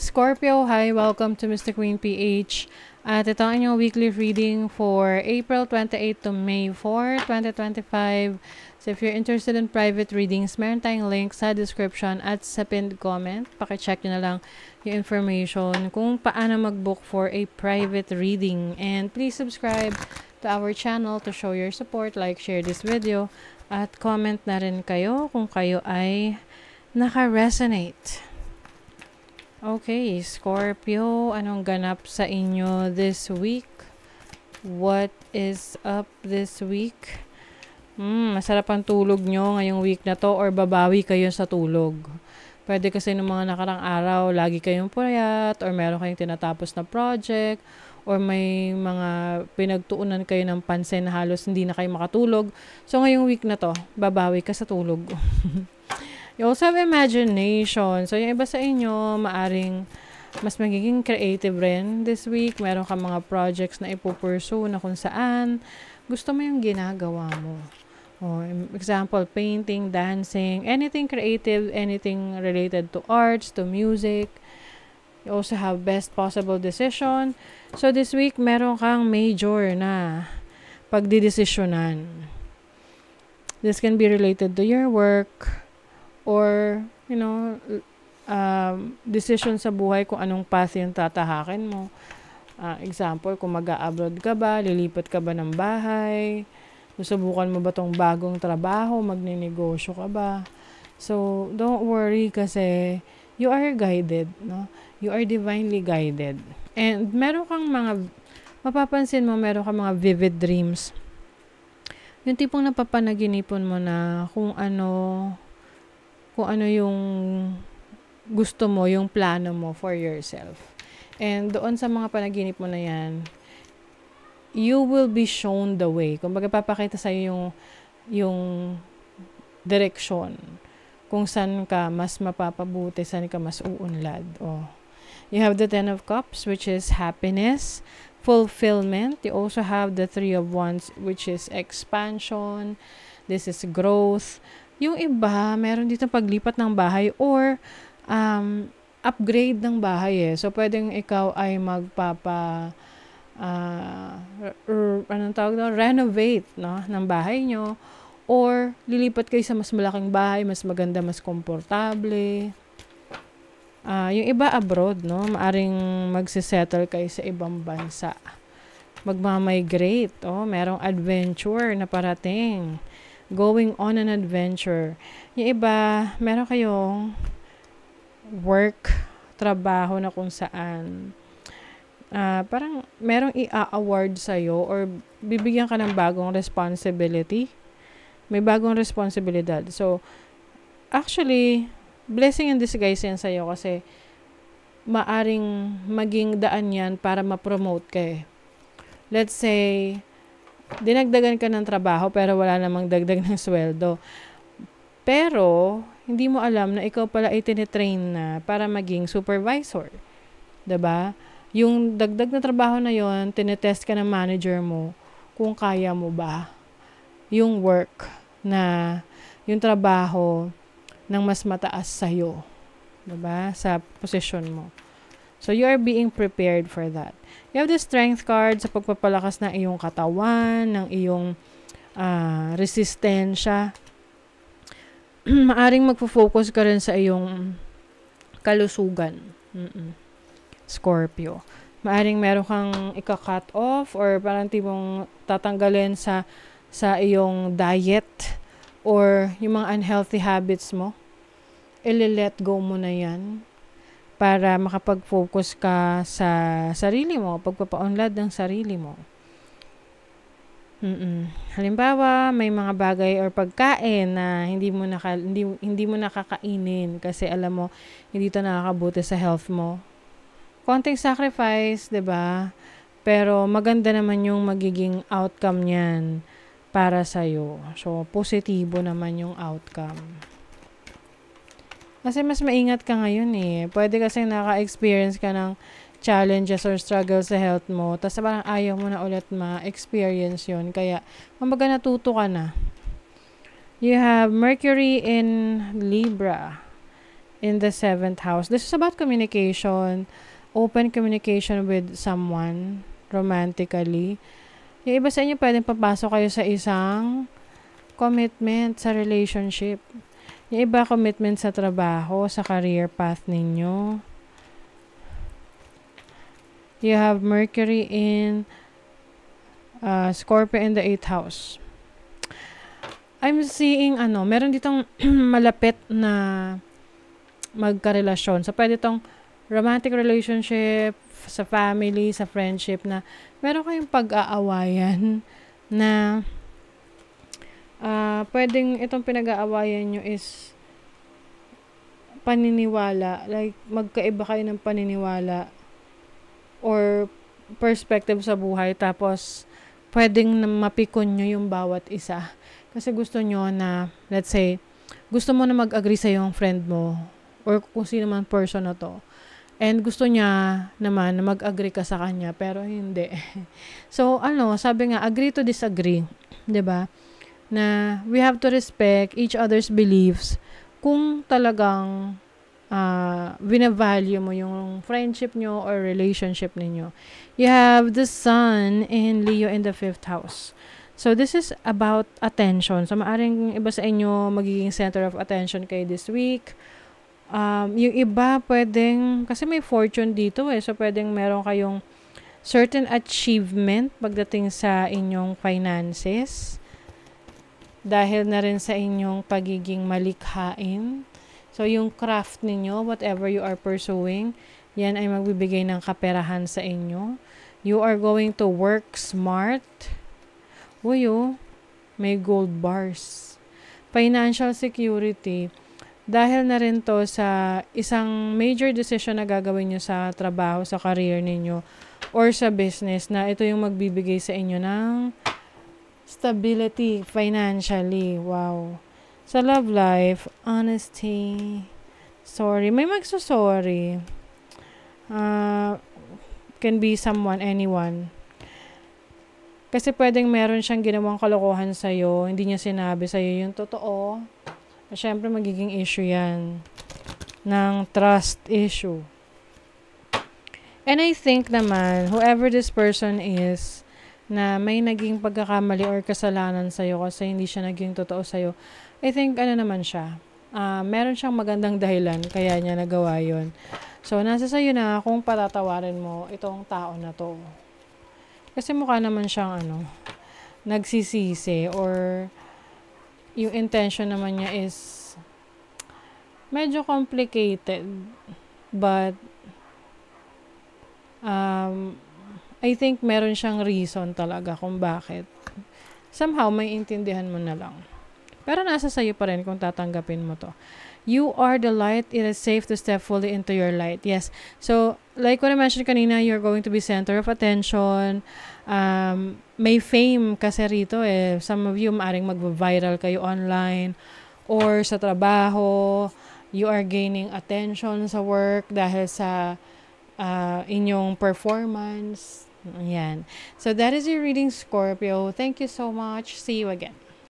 Scorpio, hi! Welcome to Mr. Queen PH. At ito ang inyong weekly reading for April 28 to May 4, 2025. So if you're interested in private readings, meron tayong link sa description at sa pinned comment. Pakicheck nyo na lang yung information kung paano mag-book for a private reading. And please subscribe to our channel to show your support, like, share this video, at comment na rin kayo kung kayo ay naka-resonate. Okay, Scorpio, anong ganap sa inyo this week? What is up this week? Masarap ang tulog nyo ngayong week na to or babawi kayo sa tulog. Pwede kasi ng mga nakarang araw, lagi kayong puyat or meron kayong tinatapos na project or may mga pinagtuunan kayo ng pansin na halos hindi na kayo makatulog. So ngayong week na to, babawi ka sa tulog. You also have imagination. So, yung iba sa inyo, maaring mas magiging creative rin this week. Meron ka mga projects na ipupursue na kung saan gusto mo yung ginagawa mo. Example, painting, dancing, anything creative, anything related to arts, to music. You also have best possible decision. So, this week, meron kang major na pagdidesisyonan. This can be related to your work, or, decision sa buhay kung anong path yung tatahakin mo. Example, kung mag-a-abroad ka ba, lilipat ka ba ng bahay, susubukan mo ba tong bagong trabaho, magninegosyo ka ba. So, don't worry kasi you are guided, no? You are divinely guided. And meron kang mapapansin mo, meron kang mga vivid dreams. Yung tipong napapanaginipon mo na kung ano yung gusto mo, yung plano mo for yourself. And doon sa mga panaginip mo na yan, you will be shown the way. Kung baga papakita sa'yo yung direksyon. Kung saan ka mas mapapabuti, saan ka mas uunlad. You have the Ten of Cups, which is happiness, fulfillment. You also have the Three of Wands, which is expansion. This is growth. Yung iba, meron dito paglipat ng bahay or upgrade ng bahay eh. So, pwedeng ikaw ay renovate, no, ng bahay nyo. Or, lilipat kayo sa mas malaking bahay, mas maganda, mas komportable. Yung iba abroad, no, maaring magsisettle kayo sa ibang bansa. Magmamigrate, merong adventure na parating. Going on an adventure. Yung iba, meron kayong work, trabaho na kung saan parang merong i-award sa'yo or bibigyan ka ng bagong responsibility. May bagong responsibilidad. So, actually, blessing in disguise yan sa'yo kasi maaring maging daan yan para ma-promote ka eh. Let's say, dinagdagan ka ng trabaho pero wala namang dagdag ng sweldo. Pero, hindi mo alam na ikaw pala ay tinitrain na para maging supervisor. 'Di ba? Yung dagdag na trabaho na yon, tinetest ka ng manager mo kung kaya mo ba yung work na yung trabaho ng mas mataas sa'yo. 'Di ba? Sa posisyon mo. So, you are being prepared for that. You have the strength card sa pagpapalakas ng iyong katawan, ng iyong resistensya. Maaring magpo-focus ka rin sa iyong kalusugan. Scorpio. Maaring meron kang ika-cut off or parang tipong tatanggalin sa iyong diet or yung mga unhealthy habits mo. I-let go mo na yan para makapag-focus ka sa sarili mo, pagpapaunlad ng sarili mo. Halimbawa, may mga bagay or pagkain na hindi mo nakakainin kasi alam mo hindi ito nakakabuti sa health mo. Konting sacrifice, 'di ba? Pero maganda naman yung magiging outcome niyan para sa iyo. So, positibo naman yung outcome. Kasi mas maingat ka ngayon eh. Pwede kasi naka-experience ka ng challenges or struggles sa health mo. Tapos parang ayaw mo na ulit ma-experience yun. Kaya, kumbaga natuto ka na. You have Mercury in Libra. in the 7th house. This is about communication, open communication with someone romantically. Yung iba sa inyo, pwedeng papasok kayo sa isang commitment sa relationship. Yung iba, commitment sa trabaho, sa career path ninyo. You have Mercury in Scorpio in the 8th house. I'm seeing, meron ditong malapit na magkarelasyon. So, pwede itong romantic relationship, sa family, sa friendship, na meron kayong pag-aawayan na pwedeng itong pinag-aawayan nyo is paniniwala. Like, magkaiba kayo ng paniniwala or perspective sa buhay. Tapos, pwedeng mapikon nyo yung bawat isa. Kasi gusto nyo na, let's say, gusto mo na mag-agree sa yung friend mo or kung sino man person na to. And gusto niya naman na mag-agree ka sa kanya, pero hindi. So, sabi nga, agree to disagree. 'Di ba? Na we have to respect each other's beliefs kung talagang binavalue mo yung friendship nyo or relationship ninyo. You have the Sun in Leo in the 5th house. So, this is about attention. So, maaring iba sa inyo magiging center of attention kayo this week. Yung iba pwedeng, kasi may fortune dito so pwedeng meron kayong certain achievement pagdating sa inyong finances. Dahil na rin sa inyong pagiging malikhain. So, yung craft ninyo, whatever you are pursuing, yan ay magbibigay ng kaperahan sa inyo. You are going to work smart. May gold bars. Financial security. Dahil na rin to sa isang major decision na gagawin nyo sa trabaho, sa career ninyo, or sa business, na ito yung magbibigay sa inyo ng stability financially. Wow. Sa love life, honesty. Sorry. May magsusorry. Can be someone, anyone. Kasi pwedeng meron siyang ginawang kalokohan sa'yo, hindi niya sinabi sa'yo yung totoo. Siyempre, magiging issue yan ng trust issue. And I think naman, whoever this person is, na may naging pagkakamali or kasalanan sa'yo kasi hindi siya naging totoo sa'yo, I think, naman siya. Meron siyang magandang dahilan, kaya niya nagawa yun. So, nasa sa'yo na kung patatawarin mo itong tao na to. Kasi mukha naman siyang nagsisisi or yung intention naman niya is medyo complicated, but I think meron siyang reason talaga kung bakit. Somehow may intindihan mo na lang. Pero nasa sayo pa rin kung tatanggapin mo to. You are the light. It is safe to step fully into your light. Yes. So, like what I mentioned kanina, you're going to be center of attention. May fame kasi rito Some of you maaring mag-viral kayo online or sa trabaho. You are gaining attention sa work dahil sa inyong performance. Ayan. So, that is your reading, Scorpio. Thank you so much. See you again.